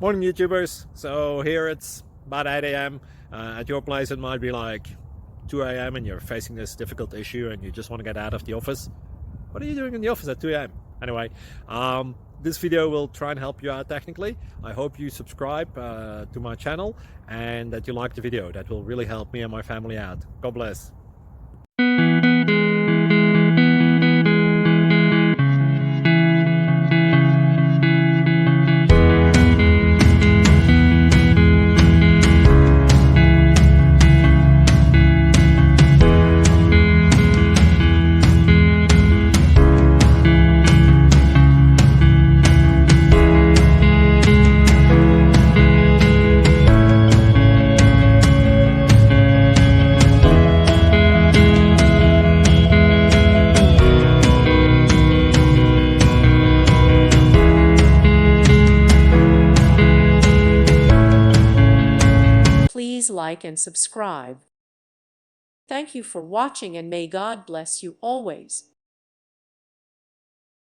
Morning YouTubers. So here it's about 8 a.m. At your place it might be like 2 a.m. and you're facing this difficult issue and you just want to get out of the office. What are you doing in the office at 2 a.m.? Anyway, this video will try and help you out technically. I hope you subscribe to my channel and that you like the video. That will really help me and my family out. God bless. Please like and subscribe. Thank you for watching and may God bless you always.